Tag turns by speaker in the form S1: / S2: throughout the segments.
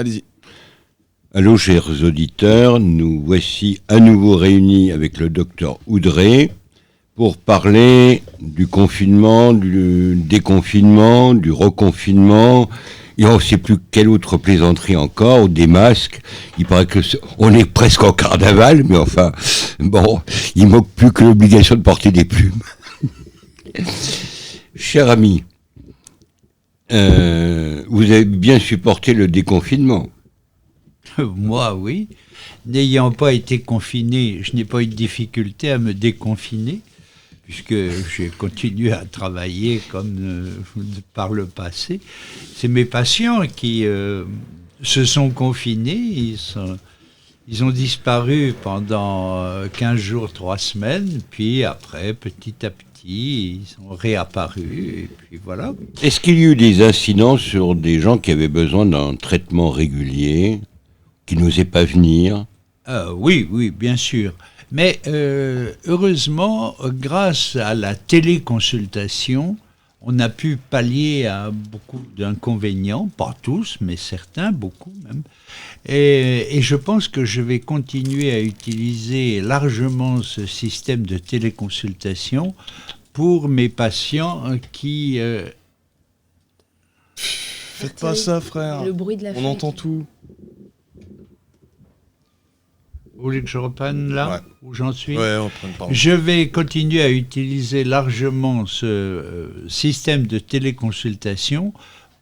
S1: Allez-y.
S2: Allô, chers auditeurs, nous voici à nouveau réunis avec le docteur Oudré pour parler du confinement, du déconfinement, du reconfinement, et on ne sait plus quelle autre plaisanterie encore, ou des masques. Il paraît que on est presque en carnaval, mais enfin, bon, il manque plus que l'obligation de porter des plumes. Cher ami, vous avez bien supporté le déconfinement.
S3: Moi, oui. N'ayant pas été confiné, je n'ai pas eu de difficulté à me déconfiner, puisque j'ai continué à travailler comme par le passé. C'est mes patients qui se sont confinés, ils ont disparu pendant 15 jours, 3 semaines, puis après, petit à petit, ils sont réapparus, et puis voilà.
S2: Est-ce qu'il y a eu des incidents sur des gens qui avaient besoin d'un traitement régulier, qui n'osaient pas venir?
S3: Oui, bien sûr. Mais heureusement, grâce à la téléconsultation, on a pu pallier à beaucoup d'inconvénients, pas tous, mais certains, beaucoup même. Et je pense que je vais continuer à utiliser largement ce système de téléconsultation pour mes patients qui...
S1: Faites pas ça, frère.
S4: Le bruit de la
S1: On entend tout.
S3: Vous voulez que je reprenne là où j'en suis?
S1: Ouais, reprenne, pardon.
S3: Je vais continuer à utiliser largement ce système de téléconsultation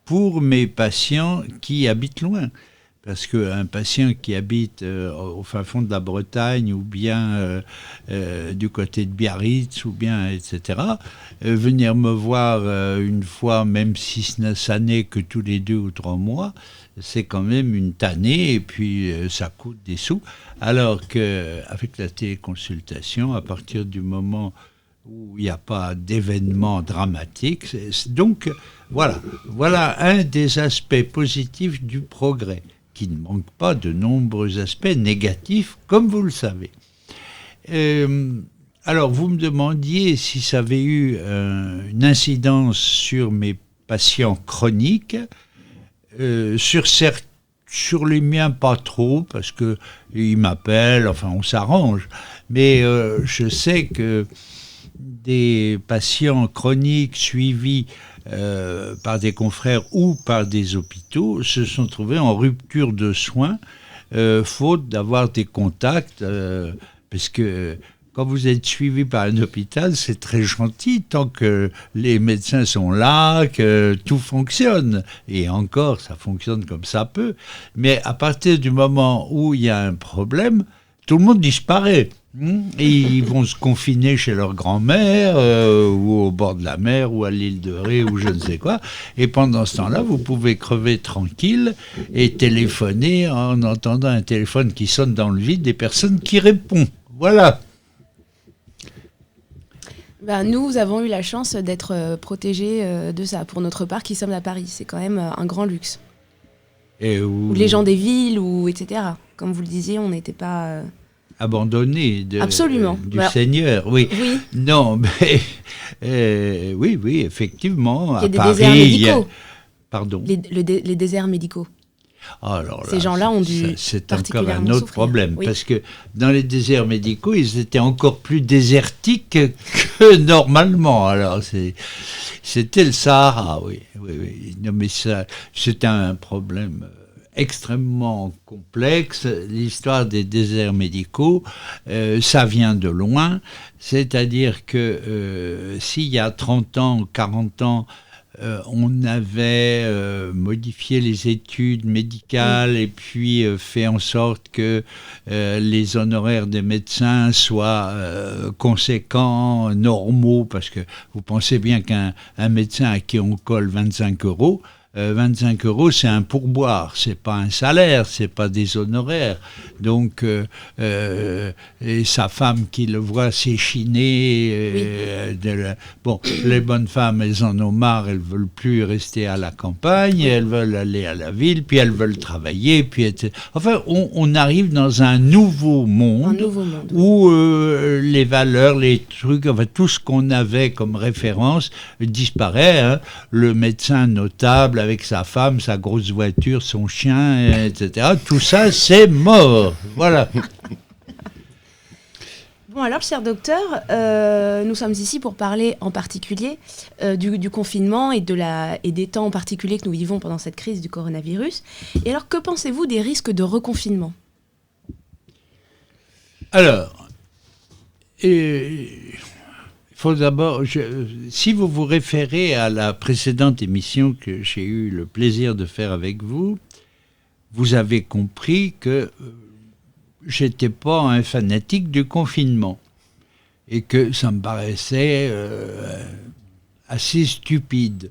S3: pour mes patients qui habitent loin. Parce qu'un patient qui habite au fin fond de la Bretagne ou bien du côté de Biarritz ou bien etc., venir me voir une fois, même si ça n'est que tous les 2 ou 3 mois, c'est quand même une tannée et puis ça coûte des sous. Alors qu'avec la téléconsultation, à partir du moment où il n'y a pas d'événement dramatique, donc voilà un des aspects positifs du progrès, qui ne manque pas de nombreux aspects négatifs, comme vous le savez. Alors, vous me demandiez si ça avait eu une incidence sur mes patients chroniques. Sur les miens, pas trop, parce qu'ils m'appellent, enfin, on s'arrange. Mais je sais que des patients chroniques suivis par des confrères ou par des hôpitaux se sont trouvés en rupture de soins, faute d'avoir des contacts, parce que quand vous êtes suivi par un hôpital, c'est très gentil tant que les médecins sont là, que tout fonctionne. Et encore, ça fonctionne comme ça peut. Mais à partir du moment où il y a un problème, tout le monde disparaît. Et ils vont se confiner chez leur grand-mère, ou au bord de la mer, ou à l'île de Ré, ou je ne sais quoi. Et pendant ce temps-là, vous pouvez crever tranquille et téléphoner en entendant un téléphone qui sonne dans le vide, des personnes qui répondent. Voilà.
S4: Nous avons eu la chance d'être protégés de ça, pour notre part, qui sommes à Paris. C'est quand même un grand luxe.
S3: Et
S4: ou les gens des villes, ou etc. Comme vous le disiez, on n'était pas...
S3: abandonné
S4: Absolument.
S3: Du Seigneur, oui. Non, mais oui, effectivement.
S4: Il y a des déserts médicaux.
S3: Pardon.
S4: Les déserts médicaux.
S3: Alors là,
S4: ces gens-là ont dû
S3: c'est encore un
S4: particulièrement
S3: autre
S4: souffrir.
S3: problème,
S4: Oui.
S3: parce que dans les déserts médicaux, ils étaient encore plus désertiques que normalement. Alors c'était le Sahara, oui. Non, mais ça, c'est un problème extrêmement complexe. L'histoire des déserts médicaux, ça vient de loin. C'est-à-dire que s'il y a 30 ans, 40 ans, on avait modifié les études médicales et puis fait en sorte que les honoraires des médecins soient conséquents, normaux, parce que vous pensez bien qu'un médecin à qui on colle 25 €, 25 €, c'est un pourboire, c'est pas un salaire, c'est pas des honoraires. Donc, et sa femme qui le voit s'échiner. Bon, les bonnes femmes, elles en ont marre, elles veulent plus rester à la campagne, elles veulent aller à la ville, puis elles veulent travailler, puis etc. Enfin, on arrive dans un nouveau monde, où les valeurs, les trucs, enfin tout ce qu'on avait comme référence disparaît. Hein. Le médecin notable avec sa femme, sa grosse voiture, son chien, etc. Tout ça, c'est mort. Voilà.
S4: Bon alors, cher docteur, nous sommes ici pour parler en particulier du confinement et des temps en particulier que nous vivons pendant cette crise du coronavirus. Et alors, que pensez-vous des risques de reconfinement ?
S3: Alors, il faut d'abord, si vous vous référez à la précédente émission que j'ai eu le plaisir de faire avec vous, vous avez compris que j'étais pas un fanatique du confinement et que ça me paraissait assez stupide.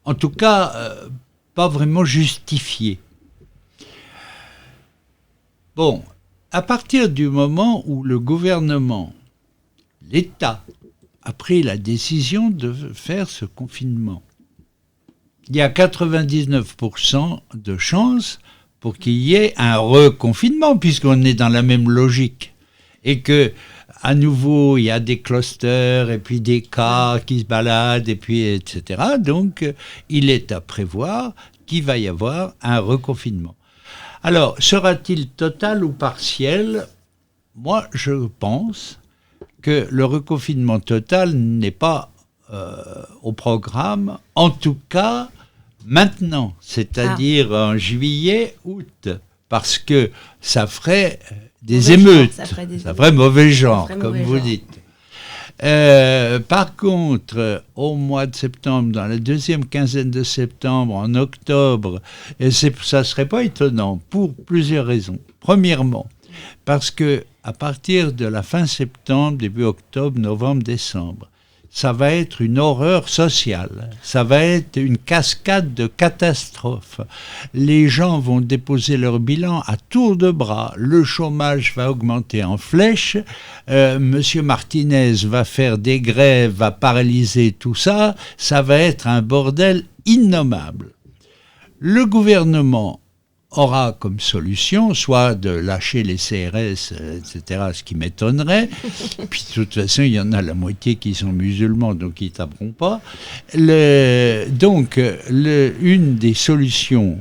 S3: En tout cas, pas vraiment justifié. Bon, à partir du moment où le gouvernement, l'État, a pris la décision de faire ce confinement, il y a 99% de chances pour qu'il y ait un reconfinement, puisqu'on est dans la même logique. Et que, à nouveau, il y a des clusters, et puis des cas qui se baladent, et puis etc. Donc, il est à prévoir qu'il va y avoir un reconfinement. Alors, sera-t-il total ou partiel ? Moi, je pense que le reconfinement total n'est pas au programme, en tout cas maintenant, c'est-à-dire en juillet, août, parce que ça ferait des émeutes, ça ferait mauvais genre, comme vous dites. Par contre, au mois de septembre, dans la deuxième quinzaine de septembre, en octobre, ça ne serait pas étonnant pour plusieurs raisons. Premièrement, parce que à partir de la fin septembre, début octobre, novembre, décembre, ça va être une horreur sociale, ça va être une cascade de catastrophes. Les gens vont déposer leur bilan à tour de bras, le chômage va augmenter en flèche, Monsieur Martinez va faire des grèves, va paralyser tout ça, ça va être un bordel innommable. Le gouvernement aura comme solution soit de lâcher les CRS, etc., ce qui m'étonnerait, puis de toute façon, il y en a la moitié qui sont musulmans, donc ils ne taperont pas. Donc, une des solutions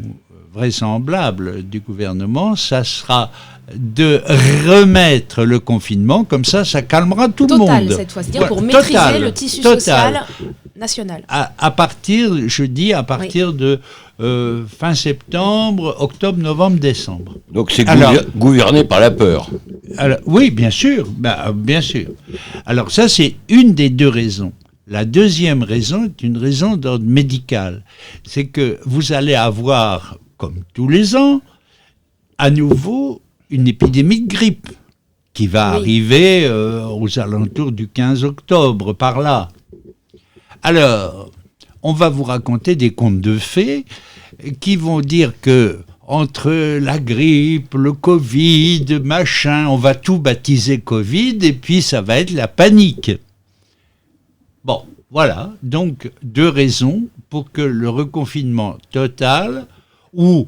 S3: vraisemblables du gouvernement, ça sera de remettre le confinement, comme ça calmera tout le monde.
S4: Total, cette fois, c'est-à-dire pour maîtriser le tissu social national. À
S3: partir de fin septembre, octobre, novembre, décembre.
S2: Donc c'est gouverné par la peur.
S3: Alors, oui, bien sûr, bien sûr. Alors ça, c'est une des deux raisons. La deuxième raison est une raison d'ordre médical. C'est que vous allez avoir, comme tous les ans, à nouveau une épidémie de grippe qui va arriver aux alentours du 15 octobre, par là. Alors, on va vous raconter des contes de fées qui vont dire que entre la grippe, le Covid, machin, on va tout baptiser Covid et puis ça va être la panique. Bon, voilà, donc deux raisons pour que le reconfinement total ou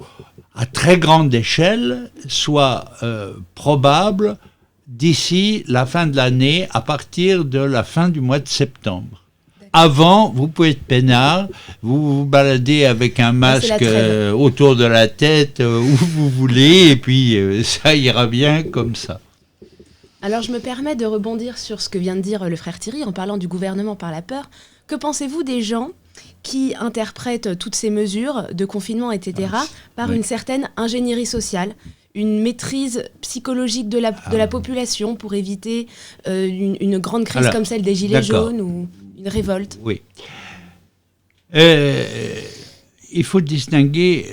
S3: à très grande échelle soit probable d'ici la fin de l'année, à partir de la fin du mois de septembre. Avant, vous pouvez être peinard, vous vous baladez avec un masque autour de la tête, où vous voulez, et puis ça ira bien comme ça.
S4: Alors je me permets de rebondir sur ce que vient de dire le frère Thierry en parlant du gouvernement par la peur. Que pensez-vous des gens qui interprètent toutes ces mesures de confinement, etc., par une certaine ingénierie sociale, une maîtrise psychologique de la population pour éviter une grande crise comme celle des Gilets jaunes ou une révolte?
S3: Oui. Il faut distinguer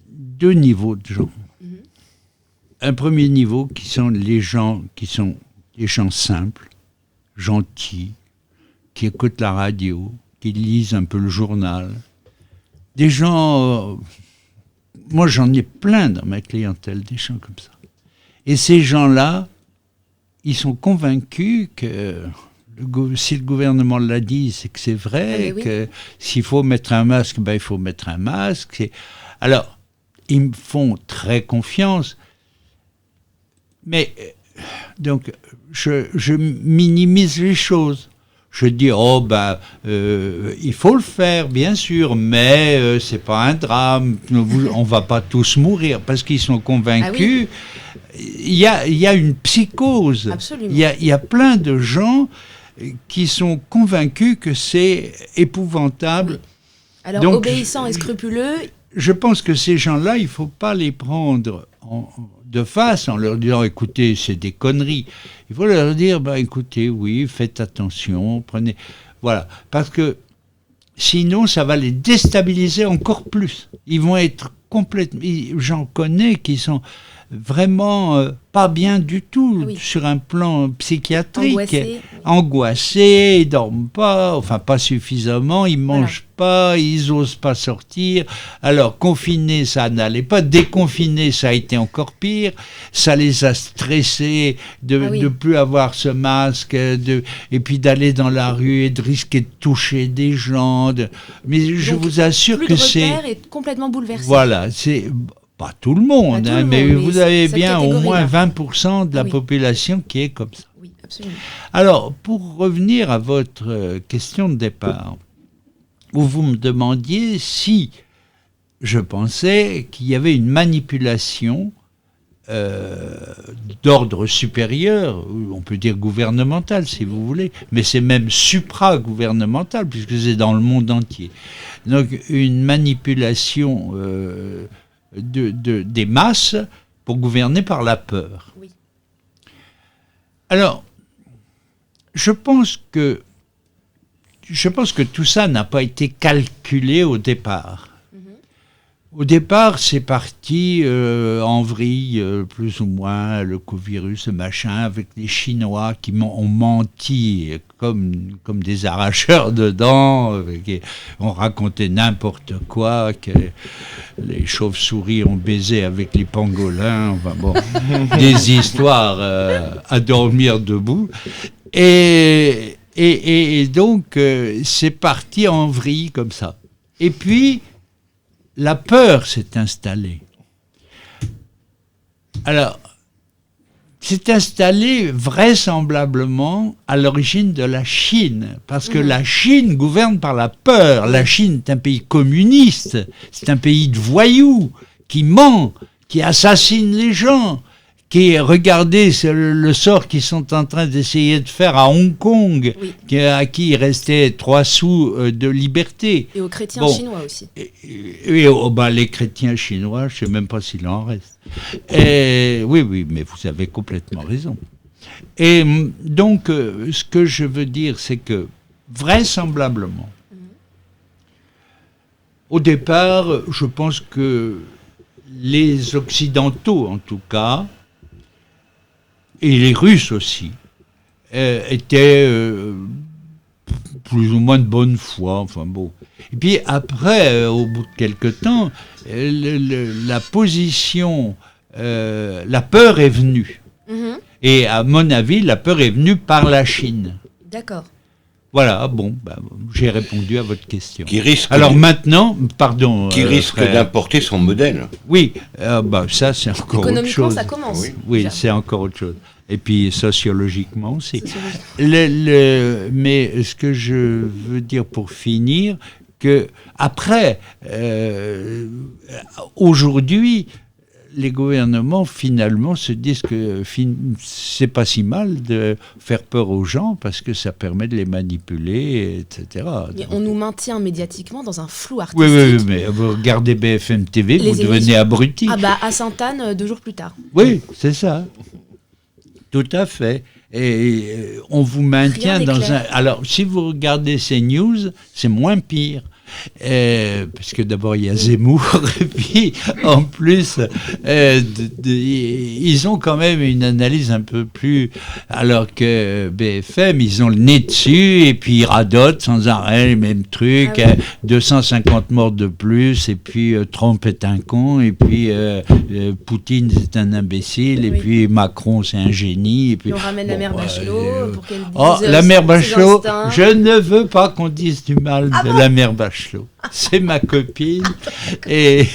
S3: deux niveaux de gens. Un premier niveau qui sont les gens simples, gentils, qui écoutent la radio, qui lisent un peu le journal. Des gens... moi, j'en ai plein dans ma clientèle, des gens comme ça. Et ces gens-là, ils sont convaincus que si le gouvernement l'a dit, c'est que c'est vrai, que s'il faut mettre un masque, il faut mettre un masque. Alors, ils me font très confiance. Mais, donc, je minimise les choses. je dis, il faut le faire, bien sûr, mais c'est pas un drame, on va pas tous mourir, parce qu'ils sont convaincus. Il y a une psychose.
S4: Absolument.
S3: Il y a plein de gens qui sont convaincus que c'est épouvantable.
S4: Oui. Alors,
S3: donc,
S4: obéissants et scrupuleux.
S3: Je pense que ces gens-là, il ne faut pas les prendre de face en leur disant, écoutez, c'est des conneries. Il faut leur dire, écoutez, oui, faites attention, prenez... Voilà, parce que sinon, ça va les déstabiliser encore plus. Ils vont être complètement... J'en connais qui sont vraiment pas bien du tout sur un plan psychiatrique. Angoissés, ils dorment pas, enfin pas suffisamment, ils mangent pas, ils osent pas sortir. Alors confinés, ça n'allait pas. Déconfinés, ça a été encore pire. Ça les a stressés de plus avoir ce masque, et puis d'aller dans la rue et de risquer de toucher des gens. Mais je vous assure que c'est...
S4: Le repère est complètement bouleversé.
S3: Voilà, c'est... Pas tout le monde, mais vous avez bien au moins 20% de la population qui est comme ça.
S4: Oui, absolument.
S3: Alors, pour revenir à votre question de départ, où vous me demandiez si je pensais qu'il y avait une manipulation d'ordre supérieur, on peut dire gouvernemental si vous voulez, mais c'est même supra-gouvernemental puisque c'est dans le monde entier. Donc, une manipulation... des masses pour gouverner par la peur.
S4: Oui.
S3: Alors, je pense que tout ça n'a pas été calculé au départ. Au départ, c'est parti en vrille, plus ou moins, le covirus, le machin, avec les Chinois qui ont menti comme des arracheurs de dents, qui ont raconté n'importe quoi, que les chauves-souris ont baisé avec les pangolins, enfin bon, des histoires à dormir debout. Et donc, c'est parti en vrille comme ça. Et puis, la peur s'est installée. Alors, s'est installée vraisemblablement à l'origine de la Chine, parce que la Chine gouverne par la peur. La Chine est un pays communiste, c'est un pays de voyous, qui ment, qui assassine les gens, qui, regardez le sort qu'ils sont en train d'essayer de faire à Hong Kong, à qui il restait 3 sous de liberté.
S4: Et aux chrétiens chinois aussi.
S3: Les chrétiens chinois, je ne sais même pas s'il en reste. Oui, mais vous avez complètement raison. Et donc, ce que je veux dire, c'est que, vraisemblablement, au départ, je pense que les Occidentaux, en tout cas, et les Russes aussi, étaient plus ou moins de bonne foi, enfin bon. Et puis après, au bout de quelque temps, la position, la peur est venue. Et à mon avis, la peur est venue par la Chine.
S4: D'accord.
S3: Voilà, bon, j'ai répondu à votre question.
S2: Alors
S3: maintenant, pardon...
S2: Qui risque d'importer son modèle.
S3: Oui, ça c'est encore autre chose.
S4: Économiquement, ça commence.
S3: Oui, c'est encore autre chose. Et puis sociologiquement aussi. Mais ce que je veux dire pour finir, que après, aujourd'hui, les gouvernements finalement se disent que c'est pas si mal de faire peur aux gens parce que ça permet de les manipuler, etc.
S4: Et on nous maintient médiatiquement dans un flou artistique.
S3: Oui, mais vous regardez BFM TV, vous devenez abruti.
S4: À Sainte-Anne, 2 jours plus tard.
S3: Oui, c'est ça. Tout à fait. Et on vous maintient dans un... Alors, si vous regardez ces news, c'est moins pire. Parce que d'abord il y a Zemmour et puis en plus ils ont quand même une analyse un peu plus, alors que BFM ils ont le nez dessus et puis ils radotent sans arrêt les mêmes trucs, 250 morts de plus et puis Trump est un con et puis Poutine c'est un imbécile et puis Macron c'est un génie et puis
S4: on ramène la mère Bachelot pour qu'elle dise
S3: la mère Bachelot, je ne veux pas qu'on dise du mal de la mère Bachelot. C'est ma copine et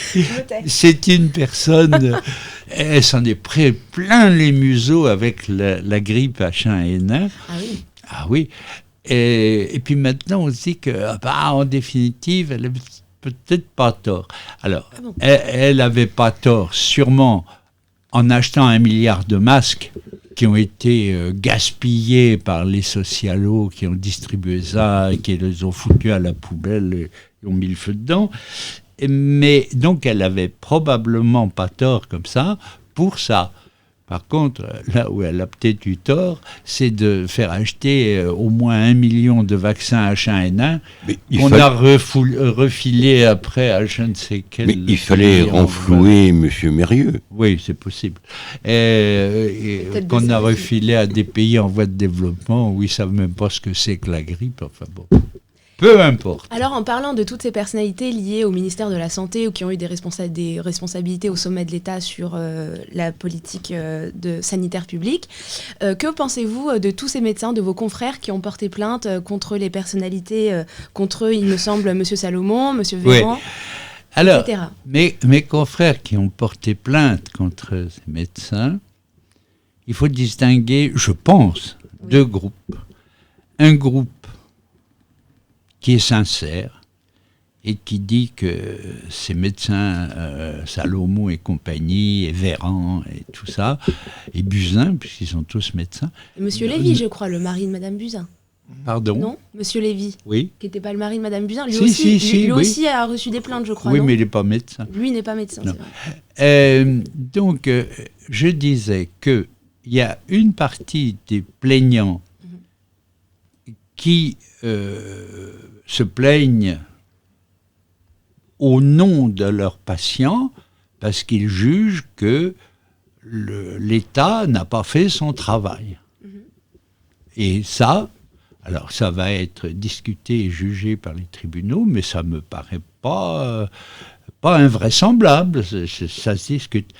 S3: c'est une personne, elle s'en est pris plein les museaux avec la grippe H1N1.
S4: Ah oui.
S3: Ah oui. Et puis maintenant, on se dit en définitive, elle n'avait peut-être pas tort. Alors, elle n'avait pas tort, sûrement, en achetant 1 milliard de masques qui ont été gaspillés par les socialos qui ont distribué ça, et qui les ont foutus à la poubelle et ont mis le feu dedans. Mais donc, elle avait probablement pas tort comme ça pour ça. Par contre, là où elle a peut-être eu tort, c'est de faire acheter au moins 1 million de vaccins H1N1 qu'on a refilé après à je ne sais quel...
S2: Mais il fallait renflouer M. Mérieux.
S3: Oui, c'est possible. Et qu'on a refilé à des pays en voie de développement où ils ne savent même pas ce que c'est que la grippe. Enfin bon. Peu importe.
S4: Alors, en parlant de toutes ces personnalités liées au ministère de la Santé ou qui ont eu des responsabilités au sommet de l'État sur la politique sanitaire publique, que pensez-vous de tous ces médecins, de vos confrères qui ont porté plainte contre les personnalités, contre eux, il me semble, M. Salomon, M. Véran,
S3: alors,
S4: etc.
S3: Mes confrères qui ont porté plainte contre ces médecins, il faut distinguer, je pense, deux groupes. Un groupe qui est sincère et qui dit que ces médecins, Salomon et compagnie, et Véran et tout ça, et Buzyn, puisqu'ils sont tous médecins.
S4: Monsieur Lévy, je crois, le mari de Madame Buzyn.
S3: Pardon ?
S4: Non, Monsieur Lévy,
S3: oui.
S4: Qui n'était pas le mari de Madame Buzyn. Lui
S3: Oui.
S4: aussi a reçu des plaintes, je crois.
S3: Oui,
S4: non,
S3: mais il n'est pas médecin.
S4: Lui n'est pas médecin,
S3: non.
S4: C'est vrai.
S3: Donc, je disais qu'il y a une partie des plaignants qui se plaignent au nom de leurs patients parce qu'ils jugent que l'État n'a pas fait son travail. Et ça, alors ça va être discuté et jugé par les tribunaux, mais ça me paraît pas invraisemblable, ça se discute.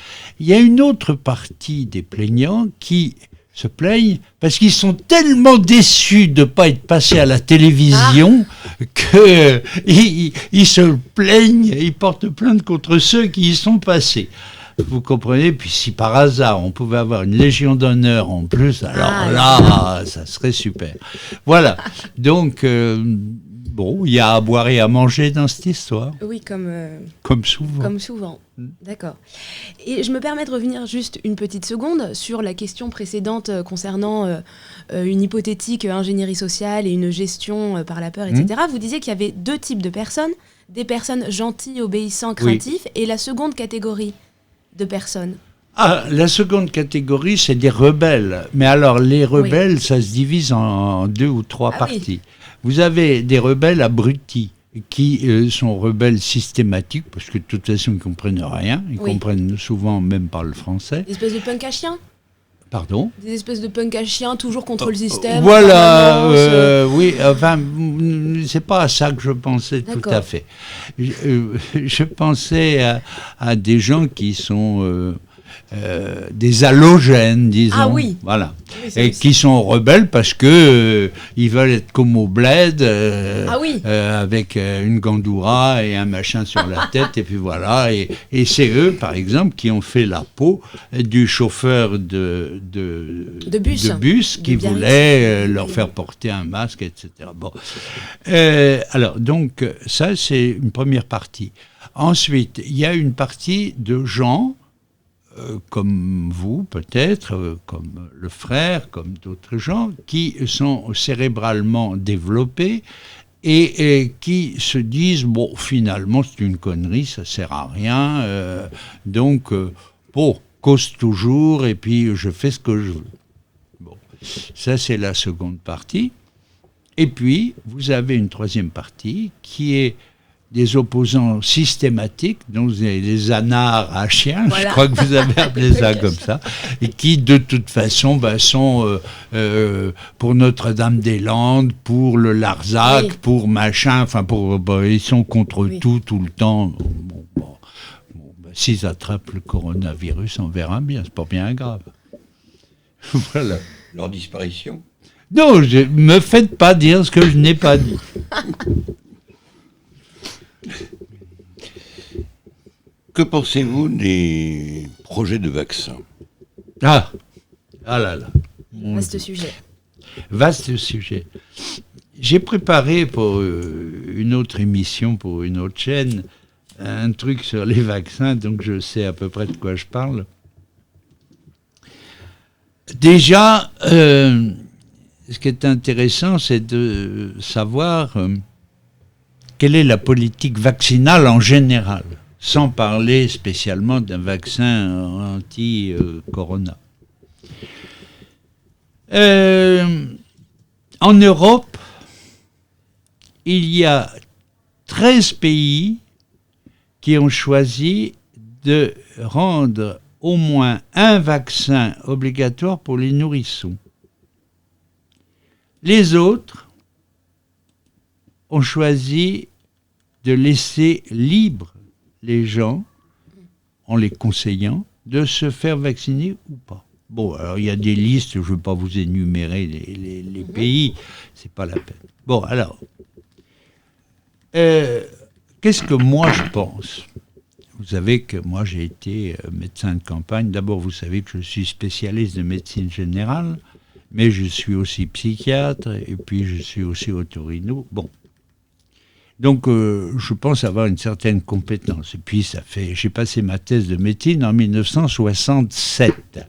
S3: Il y a une autre partie des plaignants qui se plaignent parce qu'ils sont tellement déçus de ne pas être passés à la télévision qu'ils se plaignent, ils portent plainte contre ceux qui y sont passés. Vous comprenez? Puis si par hasard on pouvait avoir une Légion d'honneur en plus, alors là, ça serait super. Voilà. Donc, bon, il y a à boire et à manger dans cette histoire.
S4: Oui,
S3: comme souvent.
S4: Comme souvent. D'accord. Et je me permets de revenir juste une petite seconde sur la question précédente concernant une hypothétique ingénierie sociale et une gestion par la peur, etc. Vous disiez qu'il y avait deux types de personnes, des personnes gentilles, obéissantes, craintives, et la seconde catégorie de personnes.
S3: Ah, la seconde catégorie, c'est des rebelles. Mais alors, les rebelles, ça se divise en 2 ou 3 parties. Oui. Vous avez des rebelles abrutis qui sont rebelles systématiques, parce que de toute façon, ils ne comprennent rien. Ils comprennent souvent même pas le français.
S4: Des espèces de punk à chiens.
S3: Pardon ?
S4: Des espèces de punk à chiens, toujours contre le système.
S3: Voilà, oui, enfin, c'est pas à ça que je pensais tout à fait. Je pensais à des gens qui sont des halogènes, disons.
S4: Ah oui.
S3: Voilà. Et qui sont rebelles parce que ils veulent être comme au bled, avec une gandoura et un machin sur la tête, et puis voilà. Et c'est eux, par exemple, qui ont fait la peau du chauffeur de bus qui voulait leur faire porter un masque, etc. Bon. Alors, donc, ça, c'est une première partie. Ensuite, il y a une partie de gens comme vous peut-être, comme le frère, comme d'autres gens, qui sont cérébralement développés et qui se disent, bon, finalement, c'est une connerie, ça sert à rien, donc, bon, cause toujours, et puis je fais ce que je veux. Bon, ça, c'est la seconde partie. Et puis, vous avez une troisième partie qui est des opposants systématiques, donc des anards à chiens, je crois que vous avez appelé ça comme ça, et qui de toute façon sont pour Notre-Dame-des-Landes, pour le Larzac, pour machin, enfin ils sont contre tout le temps. S'ils attrapent le coronavirus, on verra bien, c'est pas bien grave.
S2: Voilà. Leur disparition.
S3: Non, ne me faites pas dire ce que je n'ai pas dit.
S2: Que pensez-vous des projets de vaccins ?
S3: Ah là là.
S4: Vaste sujet.
S3: Vaste sujet. J'ai préparé pour une autre émission, pour une autre chaîne, un truc sur les vaccins, donc je sais à peu près de quoi je parle. Déjà, ce qui est intéressant, c'est de savoir quelle est la politique vaccinale en général, sans parler spécialement d'un vaccin anti-corona. En Europe, il y a 13 pays qui ont choisi de rendre au moins un vaccin obligatoire pour les nourrissons. Les autres ont choisi de laisser libres les gens, en les conseillant, de se faire vacciner ou pas. Bon, alors il y a des listes, je ne veux pas vous énumérer les pays, c'est pas la peine. Bon, alors, qu'est-ce que moi je pense ? Vous savez que moi j'ai été médecin de campagne. D'abord, vous savez que je suis spécialiste de médecine générale, mais je suis aussi psychiatre et puis je suis aussi otorino. Bon. Donc, je pense avoir une certaine compétence. Et puis, j'ai passé ma thèse de médecine en 1967.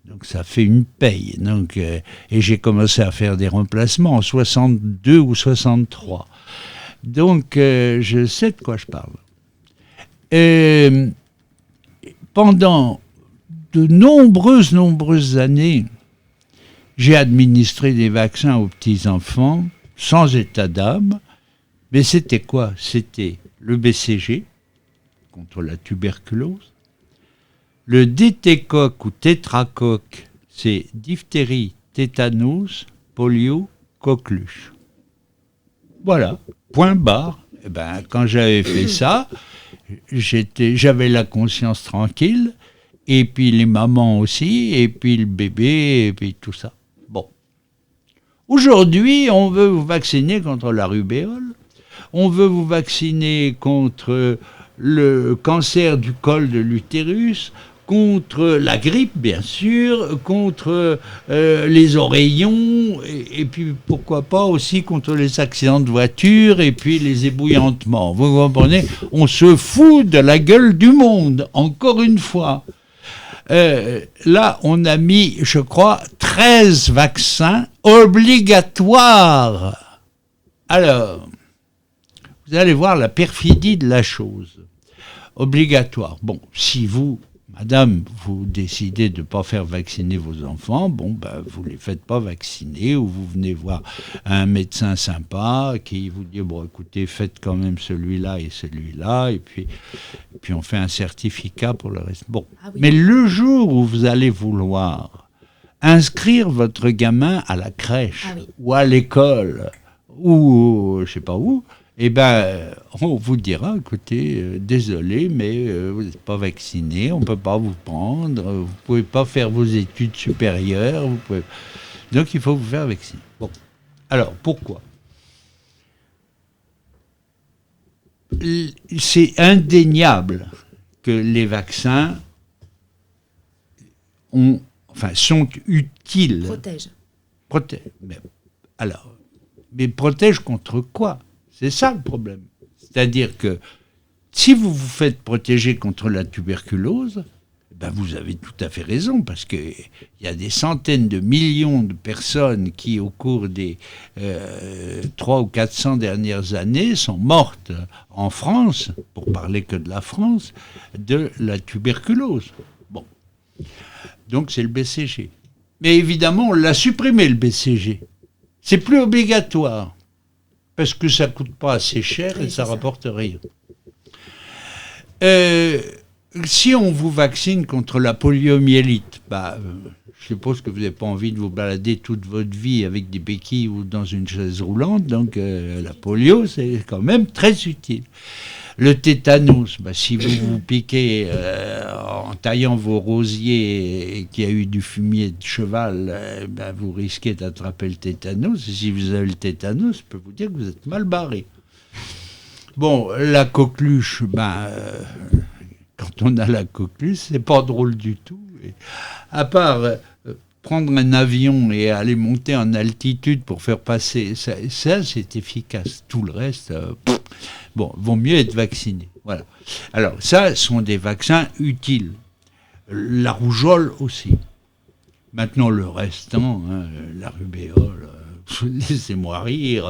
S3: Donc, ça fait une paye. Donc, et j'ai commencé à faire des remplacements en 62 ou 63. Donc, je sais de quoi je parle. Pendant de nombreuses années, j'ai administré des vaccins aux petits-enfants sans état d'âme. Mais c'était quoi ? C'était le BCG, contre la tuberculose, le DT-coque ou tétracoque, c'est diphtérie, tétanos, polio, coqueluche. Voilà, point barre. Et ben, quand j'avais fait ça, j'avais la conscience tranquille, et puis les mamans aussi, et puis le bébé, et puis tout ça. Bon. Aujourd'hui, on veut vous vacciner contre la rubéole. On veut vous vacciner contre le cancer du col de l'utérus, contre la grippe, bien sûr, contre les oreillons, et puis pourquoi pas aussi contre les accidents de voiture, et puis les ébouillantements. Vous comprenez ? On se fout de la gueule du monde, encore une fois. Là, on a mis, je crois, 13 vaccins obligatoires. Alors... vous allez voir la perfidie de la chose. Obligatoire. Bon, si vous, madame, vous décidez de ne pas faire vacciner vos enfants, bon, ben, vous ne les faites pas vacciner, ou vous venez voir un médecin sympa qui vous dit, bon, écoutez, faites quand même celui-là, et puis on fait un certificat pour le reste. Bon, ah oui. Mais le jour où vous allez vouloir inscrire votre gamin à la crèche, ah oui, ou à l'école, ou je ne sais pas où, eh bien, on vous dira, écoutez, désolé, mais vous n'êtes pas vacciné, on ne peut pas vous prendre, vous ne pouvez pas faire vos études supérieures, donc il faut vous faire vacciner. Bon, alors, pourquoi ? C'est indéniable que les vaccins sont utiles. Protègent. Mais protègent contre quoi ? C'est ça le problème. C'est-à-dire que si vous vous faites protéger contre la tuberculose, ben vous avez tout à fait raison, parce qu'il y a des centaines de millions de personnes qui, au cours des 300 ou 400 dernières années, sont mortes en France, pour parler que de la France, de la tuberculose. Bon. Donc c'est le BCG. Mais évidemment, on l'a supprimé, le BCG. C'est plus obligatoire. Parce que ça ne coûte pas assez cher et ça ne rapporte rien. Si on vous vaccine contre la poliomyélite, je suppose que vous n'avez pas envie de vous balader toute votre vie avec des béquilles ou dans une chaise roulante, donc la polio, c'est quand même très utile. Le tétanos, si vous vous piquez en taillant vos rosiers et qu'il y a eu du fumier de cheval, vous risquez d'attraper le tétanos. Et si vous avez le tétanos, je peux vous dire que vous êtes mal barré. Bon, la coqueluche, quand on a la coqueluche, c'est pas drôle du tout. Et à part prendre un avion et aller monter en altitude pour faire passer, ça c'est efficace. Tout le reste, vaut mieux être vacciné. Voilà. Alors, ça sont des vaccins utiles. La rougeole aussi. Maintenant, le restant, la rubéole, laissez-moi rire.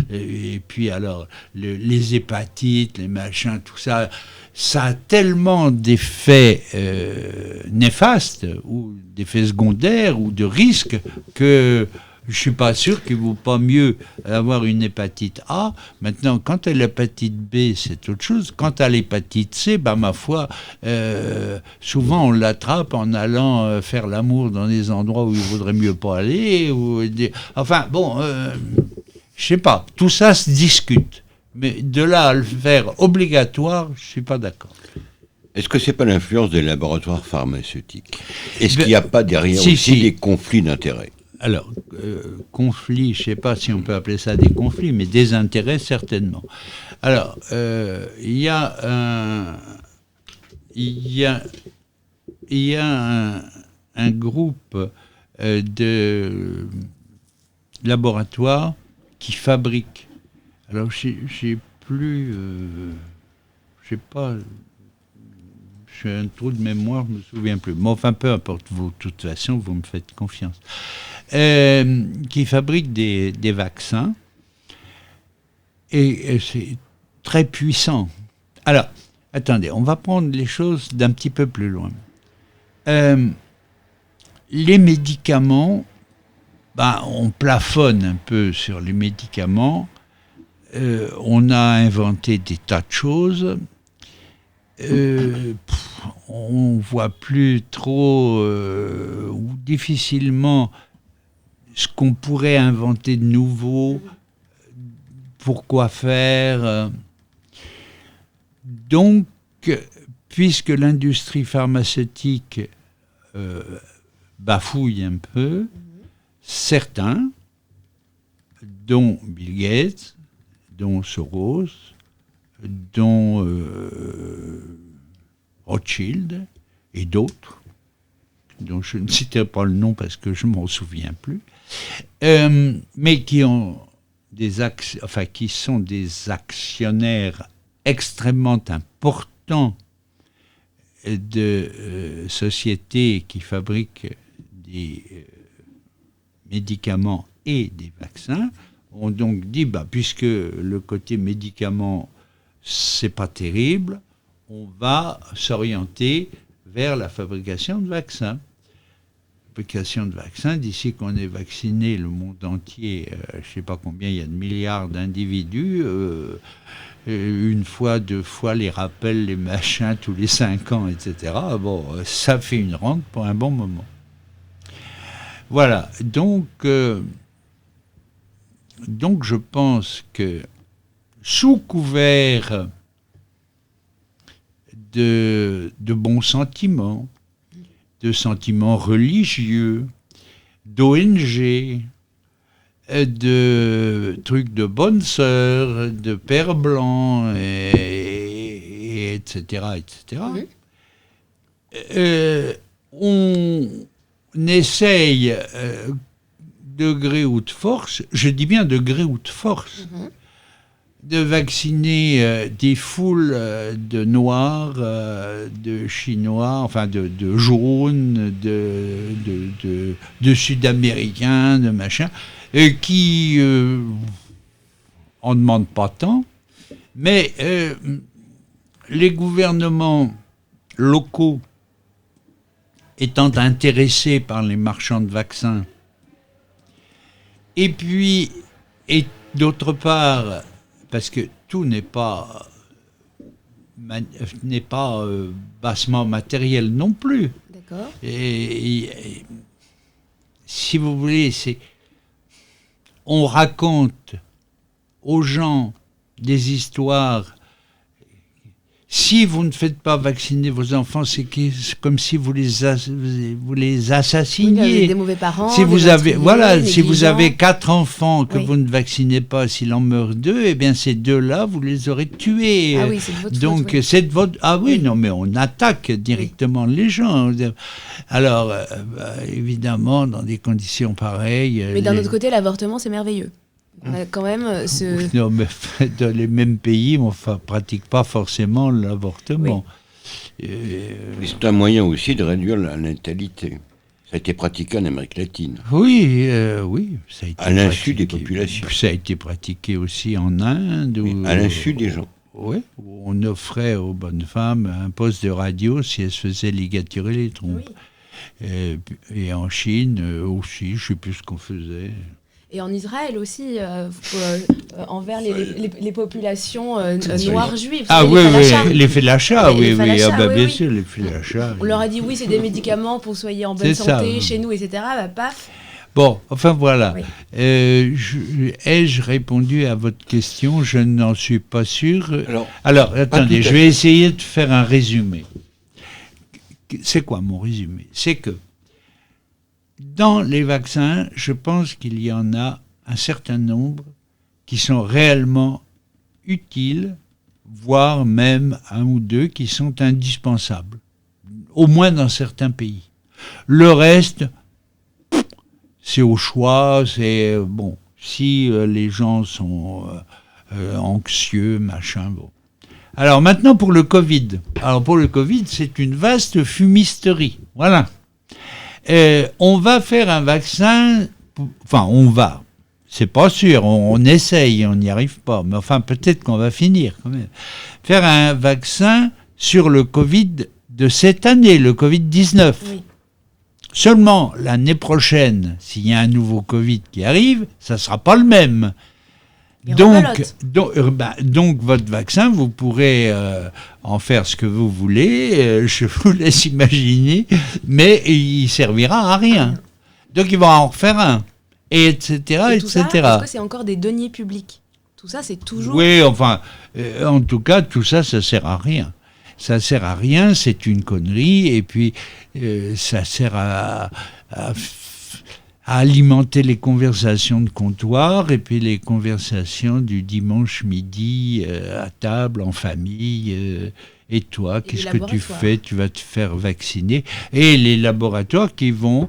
S3: Et puis alors, les hépatites, les machins, tout ça, ça a tellement d'effets néfastes, ou d'effets secondaires, ou de risques, que je ne suis pas sûr qu'il ne vaut pas mieux avoir une hépatite A. Maintenant, quant à l'hépatite B, c'est autre chose. Quant à l'hépatite C, ma foi, souvent on l'attrape en allant faire l'amour dans des endroits où il vaudrait mieux pas aller. Enfin, bon, je sais pas. Tout ça se discute. Mais de là à le faire obligatoire, je ne suis pas d'accord.
S2: Est-ce que ce n'est pas l'influence des laboratoires pharmaceutiques? Est-ce qu'il n'y a pas derrière aussi des conflits d'intérêts?
S3: Alors, conflits, je ne sais pas si on peut appeler ça des conflits, mais des intérêts certainement. Alors, il y a un groupe de laboratoires qui fabriquent. Alors, j'ai plus, je sais pas. J'ai un trou de mémoire, je ne me souviens plus. Mais enfin, peu importe, vous, de toute façon, vous me faites confiance. Qui fabrique des vaccins. Et c'est très puissant. Alors, attendez, on va prendre les choses d'un petit peu plus loin. Les médicaments, on plafonne un peu sur les médicaments. On a inventé des tas de choses. On voit plus trop ou difficilement ce qu'on pourrait inventer de nouveau, pourquoi faire. Donc, puisque l'industrie pharmaceutique bafouille un peu, certains, dont Bill Gates, dont Soros, dont Rothschild et d'autres, dont je ne citerai pas le nom parce que je ne m'en souviens plus, mais qui ont qui sont des actionnaires extrêmement importants de sociétés qui fabriquent des médicaments et des vaccins, ont donc dit, puisque le côté médicament, c'est pas terrible, on va s'orienter vers la fabrication de vaccins. Fabrication de vaccins, d'ici qu'on ait vacciné le monde entier, je ne sais pas combien il y a de milliards d'individus, une fois, deux fois, les rappels, les machins, tous les 5 ans, etc. Ça fait une rente pour un bon moment. Voilà, donc je pense que sous couvert de bons sentiments, de sentiments religieux, d'ONG, de trucs de bonnes sœurs, de pères blancs, et etc., etc., on essaye de gré ou de force, je dis bien de gré ou de force, de vacciner des foules de Noirs, de Chinois, enfin de jaunes, de Sud-Américains, de machins, qui en demandent pas tant, mais les gouvernements locaux étant intéressés par les marchands de vaccins, et puis, et d'autre part, parce que tout n'est pas bassement matériel non plus.
S4: D'accord.
S3: Et si vous voulez, on raconte aux gens des histoires. Si vous ne faites pas vacciner vos enfants, c'est comme si vous les assassiniez.
S4: Oui, avec des mauvais parents.
S3: Si vous avez, si vous
S4: négligents.
S3: avez 4 enfants que
S4: Oui.
S3: vous ne vaccinez pas, s'il en meurt 2, eh bien ces 2-là, vous les aurez tués.
S4: Ah oui, c'est de votre
S3: Donc
S4: faute, oui.
S3: c'est de votre. Ah oui,
S4: Oui.
S3: non, mais on attaque directement les gens. Alors, évidemment, dans des conditions pareilles.
S4: Mais d'un
S3: les-
S4: autre côté, l'avortement, c'est merveilleux. Quand même,
S3: Non, mais dans les mêmes pays, on ne pratique pas forcément l'avortement.
S2: Mais c'est un moyen aussi de réduire la natalité. Ça a été pratiqué en Amérique latine.
S3: Oui, ça a été
S2: À l'insu des
S3: pratiqué.
S2: populations.
S3: Ça a été pratiqué aussi en Inde.
S2: À l'insu des gens.
S3: Oui, où on offrait aux bonnes femmes un poste de radio si elles se faisaient ligaturer les trompes. Et en Chine aussi, je ne sais plus ce qu'on faisait.
S4: Et en Israël aussi, envers les populations noires juives.
S3: Ah
S4: les
S3: oui,
S4: falachas.
S3: oui, l'effet de l'achat,
S4: Les
S3: oui,
S4: falachas,
S3: ah bah,
S4: oui,
S3: bien
S4: oui.
S3: sûr, l'effet de l'achat.
S4: On leur a dit oui, c'est des médicaments pour que vous soyez en bonne
S3: C'est ça,
S4: santé
S3: oui.
S4: chez nous, etc. Bah, paf.
S3: Bon, enfin voilà.
S4: Oui.
S3: Ai-je répondu à votre question? Je n'en suis pas sûr.
S2: Alors,
S3: Attendez,
S2: tout
S3: je
S2: à
S3: vais
S2: fait.
S3: essayer de faire un résumé. C'est quoi mon résumé? C'est que dans les vaccins, je pense qu'il y en a un certain nombre qui sont réellement utiles, voire même 1 ou 2 qui sont indispensables, au moins dans certains pays. Le reste, c'est au choix, c'est bon. Si les gens sont anxieux, machin, bon. Alors maintenant pour le Covid. Alors pour le Covid, c'est une vaste fumisterie. Voilà. On va faire un vaccin, enfin on va, c'est pas sûr, on essaye, on n'y arrive pas, mais enfin peut-être qu'on va finir quand même. Faire un vaccin sur le Covid de cette année, le Covid-19.
S4: Oui.
S3: Seulement, l'année prochaine, s'il y a un nouveau Covid qui arrive, ça ne sera pas le même.
S4: Et
S3: Donc, votre vaccin, vous pourrez en faire ce que vous voulez, je vous laisse imaginer, mais il servira à rien. Donc, il va en refaire un, et etc.,
S4: Et tout ça,
S3: etc.
S4: est-ce que c'est encore des deniers publics? Tout ça, c'est toujours...
S3: Oui, enfin, en tout cas, tout ça, ça sert à rien. Ça sert à rien, c'est une connerie, et puis ça sert à alimenter les conversations de comptoir, et puis les conversations du dimanche midi à table, en famille. Et toi, qu'est-ce que tu fais? Tu vas te faire vacciner. Et les laboratoires qui vont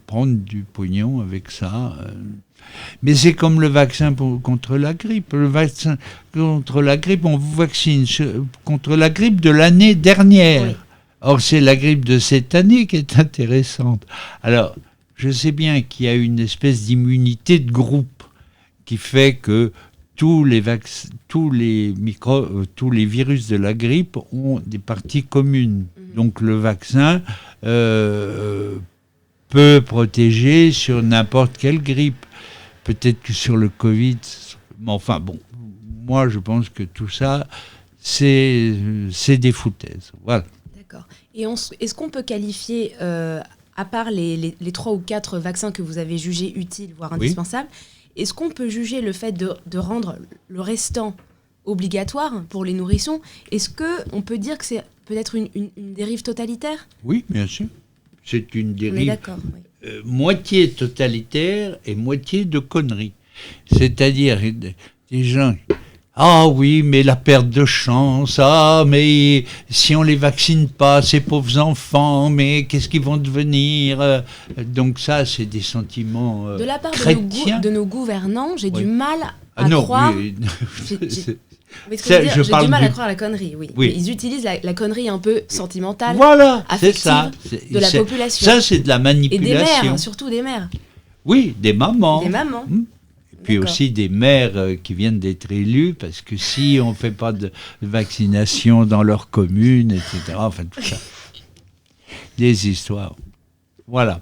S3: prendre du pognon avec ça. Mais c'est comme le vaccin contre la grippe. Le vaccin contre la grippe, on vous vaccine contre la grippe de l'année dernière. Oui. Or, c'est la grippe de cette année qui est intéressante. Alors, je sais bien qu'il y a une espèce d'immunité de groupe qui fait que tous les virus de la grippe ont des parties communes. Donc, le vaccin peut protéger sur n'importe quelle grippe. Peut-être que sur le Covid, mais enfin bon, moi je pense que tout ça, c'est des foutaises. Voilà.
S4: D'accord. Et est-ce qu'on peut qualifier, à part les 3 ou 4 vaccins que vous avez jugés utiles, voire indispensables, est-ce qu'on peut juger le fait de rendre le restant obligatoire pour les nourrissons? Est-ce qu'on peut dire que c'est peut-être une dérive totalitaire?
S3: Oui, bien sûr. C'est une dérive.
S4: On est d'accord, oui.
S3: Moitié totalitaire et moitié de conneries. C'est-à-dire des gens... Ah oui, mais la perte de chance, ah mais si on les vaccine pas, ces pauvres enfants, mais qu'est-ce qu'ils vont devenir? Donc ça, c'est des sentiments
S4: de la part
S3: chrétiens.
S4: de nos gouvernants, j'ai du mal à croire...
S3: Oui.
S4: J'ai du mal à croire à la connerie, oui.
S3: Oui.
S4: Ils utilisent la connerie un peu sentimentale,
S3: voilà,
S4: affective
S3: ça.
S4: De la population.
S3: Ça, c'est de la manipulation.
S4: Et des mères, surtout des mères.
S3: Oui, des mamans.
S4: Des mamans.
S3: Et puis aussi des mères qui viennent d'être élues, parce que si on ne fait pas de vaccination dans leur commune, etc., enfin tout ça. Des histoires. Voilà.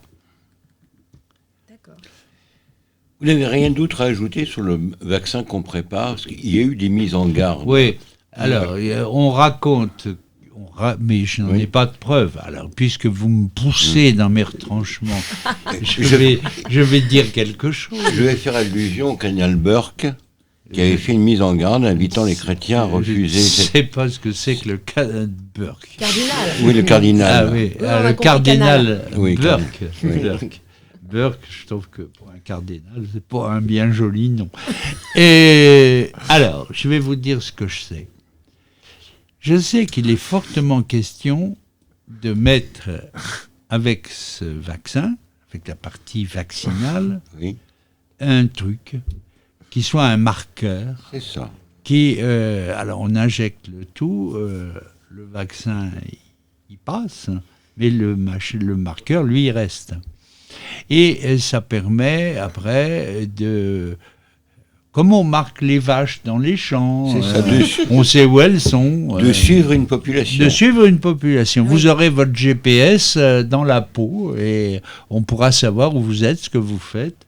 S2: Vous n'avez rien d'autre à ajouter sur le vaccin qu'on prépare? Parce qu'il y a eu des mises en garde.
S3: Oui, alors on raconte, mais je n'en ai pas de preuves. Alors, puisque vous me poussez dans mes retranchements, je vais dire quelque chose.
S2: Je vais faire allusion au canal Burke, qui avait fait une mise en garde invitant les chrétiens à refuser.
S3: Je ne sais pas ce que c'est que le Burke.
S4: Cardinal.
S2: Oui, le cardinal.
S3: Ah oui,
S4: on a
S3: le
S4: compris
S3: cardinal
S2: Oui,
S3: Burke. Burke, je trouve que pour un cardinal, c'est pas un bien joli nom. Et alors, je vais vous dire ce que je sais. Je sais qu'il est fortement question de mettre avec ce vaccin, avec la partie vaccinale,
S2: Oui,
S3: un truc qui soit un marqueur,
S2: c'est ça.
S3: qui, alors on injecte le tout, le vaccin il passe, mais le marqueur lui il reste. Et ça permet après de, comme on marque les vaches dans les champs,
S2: C'est ça,
S3: on sait où elles sont.
S2: De suivre une population.
S3: De suivre une population.
S4: Oui.
S3: Vous aurez votre GPS dans la peau et on pourra savoir où vous êtes, ce que vous faites.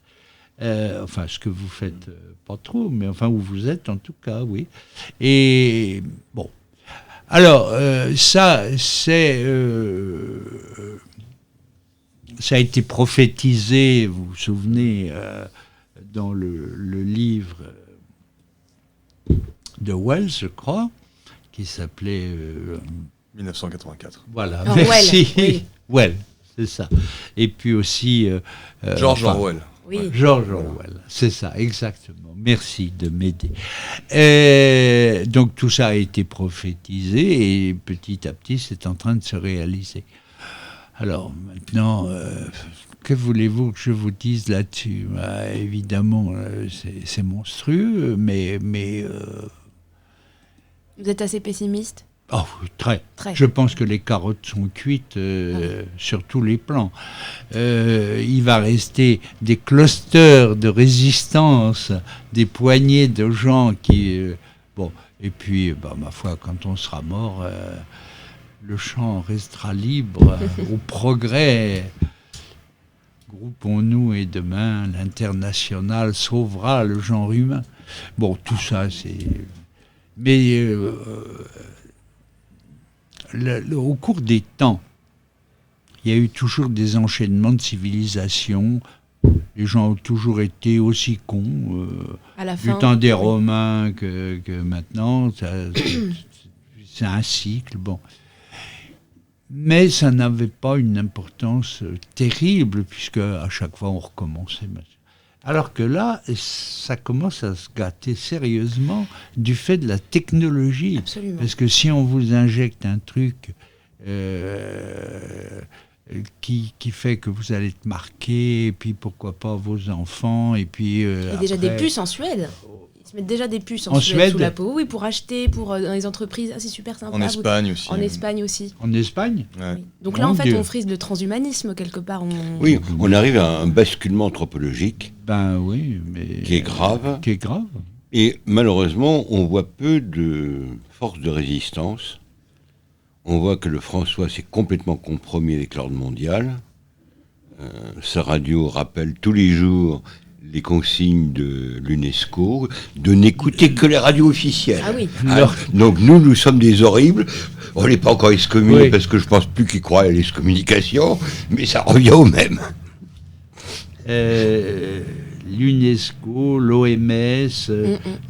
S3: Enfin, ce que vous faites, pas trop, mais enfin où vous êtes en tout cas, oui. Et bon. Alors, ça, c'est... ça a été prophétisé, vous vous souvenez, dans le livre de Wells, je crois, qui s'appelait...
S1: 1984.
S3: voilà,
S4: Orwell,
S3: merci.
S4: oui.
S3: Well, c'est ça. Et puis aussi...
S1: George
S3: enfin,
S1: Orwell.
S4: Oui.
S3: George Orwell, c'est ça, exactement. Merci de m'aider. Donc tout ça a été prophétisé et petit à petit c'est en train de se réaliser. Alors maintenant, que voulez-vous que je vous dise là-dessus ? Évidemment, c'est monstrueux, mais
S4: Vous êtes assez pessimiste ?
S3: oh, très.
S4: Très.
S3: Je pense que les carottes sont cuites sur tous les plans. Il va rester des clusters de résistance, des poignées de gens qui... bon, et puis, ma foi, quand on sera mort, le champ restera libre au progrès. Groupons-nous et demain, l'international sauvera le genre humain. Bon, tout ça, c'est... Mais... au cours des temps, il y a eu toujours des enchaînements de civilisations. Les gens ont toujours été aussi cons,
S4: À la
S3: du
S4: fin,
S3: temps des
S4: oui.
S3: Romains que maintenant. C'est un cycle, bon. Mais ça n'avait pas une importance terrible, puisque à chaque fois on recommençait. Alors que là, ça commence à se gâter sérieusement du fait de la technologie.
S4: Absolument.
S3: Parce que si on vous injecte un truc qui fait que vous allez être marqué, et puis pourquoi pas vos enfants, et puis...
S4: Il y a déjà
S3: après-
S4: des puces en Suède. Ils se mettent déjà des puces en
S3: En
S4: Suède
S3: Suède
S4: sous la peau. Oui, pour acheter, pour dans les entreprises. Ah, c'est super sympa.
S1: En Espagne aussi.
S4: En Espagne aussi.
S3: En Espagne
S1: Ouais.
S4: Oui. Donc
S3: Mon
S4: là, en fait,
S3: Dieu.
S4: on frise le transhumanisme quelque part.
S2: Oui, on arrive à un basculement anthropologique
S3: Ben oui, mais...
S2: qui est grave.
S3: Qui est grave.
S2: Et malheureusement, on voit peu de forces de résistance. On voit que le François s'est complètement compromis avec l'ordre mondial. Sa radio rappelle tous les jours les consignes de l'UNESCO de n'écouter que les radios officielles.
S4: Ah oui.
S2: Alors, donc nous sommes des horribles. On n'est pas encore excommuniés
S3: Oui.
S2: parce que je pense plus qu'ils croient à l'excommunication, mais ça revient au même.
S3: L'UNESCO, l'OMS,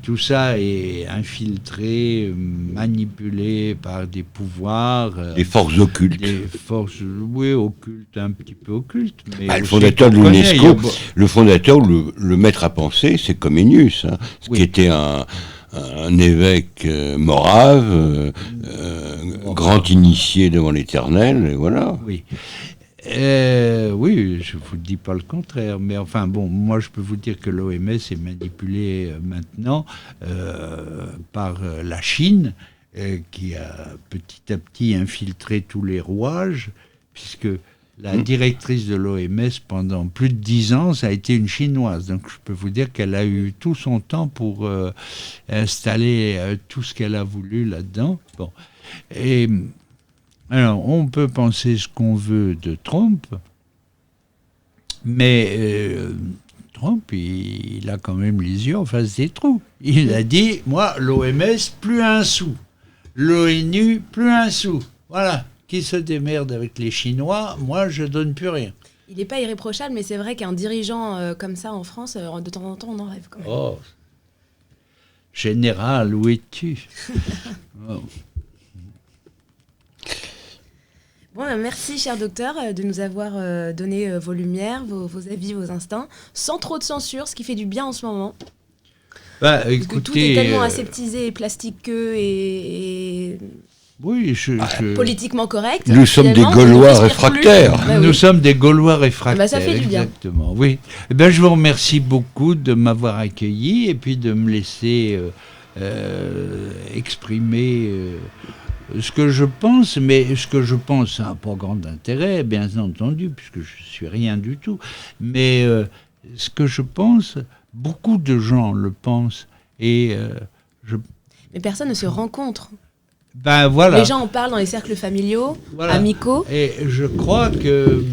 S3: tout ça est infiltré, manipulé par des pouvoirs,
S2: Les forces occultes.
S3: des forces, oui, occultes, un petit peu occultes. Mais
S2: Ah, le
S3: aussi
S2: fondateur de
S3: qu'on connaît, il y a
S2: l'UNESCO,
S3: beau-
S2: le fondateur, le maître à penser, c'est Comenius, hein,
S3: Oui.
S2: qui était un évêque morave, grand initié devant l'Éternel, et voilà.
S3: Oui. Oui, je ne vous dis pas le contraire, mais enfin bon, moi je peux vous dire que l'OMS est manipulée maintenant par la Chine, qui a petit à petit infiltré tous les rouages, puisque la directrice de l'OMS pendant plus de 10 ans, ça a été une Chinoise. Donc je peux vous dire qu'elle a eu tout son temps pour installer tout ce qu'elle a voulu là-dedans. Bon. Et alors, on peut penser ce qu'on veut de Trump, mais Trump, il a quand même les yeux en face des trous. Il a dit, moi, l'OMS, plus un sou. L'ONU, plus un sou. Voilà. Qui se démerde avec les Chinois, moi, je donne plus rien.
S4: Il n'est pas irréprochable, mais c'est vrai qu'un dirigeant comme ça en France, de temps en temps, on en rêve quand même.
S3: Oh. Général, où es-tu? Oh.
S4: Bon, merci, cher docteur, de nous avoir donné vos lumières, vos avis, vos instincts, sans trop de censure, ce qui fait du bien en ce moment.
S3: Bah,
S4: Parce que tout est tellement aseptisé et plastiqueux et
S3: oui,
S4: politiquement correct.
S2: Nous sommes des Gaulois réfractaires.
S4: Bah,
S3: Nous
S4: oui.
S3: sommes des Gaulois réfractaires.
S4: Bah, ça fait du bien.
S3: Exactement, oui. Eh ben, je vous remercie beaucoup de m'avoir accueilli et puis de me laisser exprimer ce que je pense, mais ce que je pense n'a pas grand intérêt, bien entendu, puisque je suis rien du tout. Mais ce que je pense, beaucoup de gens le pensent. Et
S4: Mais personne ne se rencontre.
S3: ben voilà.
S4: Les gens en parlent dans les cercles familiaux,
S3: Voilà.
S4: amicaux.
S3: Et je crois que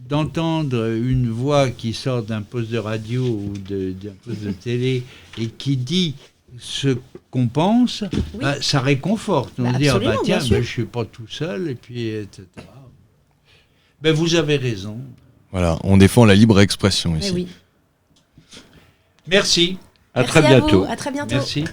S3: d'entendre une voix qui sort d'un poste de radio ou d'un poste de télé et qui dit ce qu'on pense,
S4: Oui.
S3: ça réconforte. On
S4: Bah,
S3: se dit,
S4: absolument,
S3: tiens,
S4: bien sûr.
S3: je ne suis pas tout seul, et puis, etc. Ben, vous avez raison.
S1: Voilà, on défend la libre expression
S4: Eh
S1: ici.
S4: oui.
S3: Merci.
S2: À très
S4: Merci
S2: bientôt.
S4: vous, à très bientôt.
S3: Merci.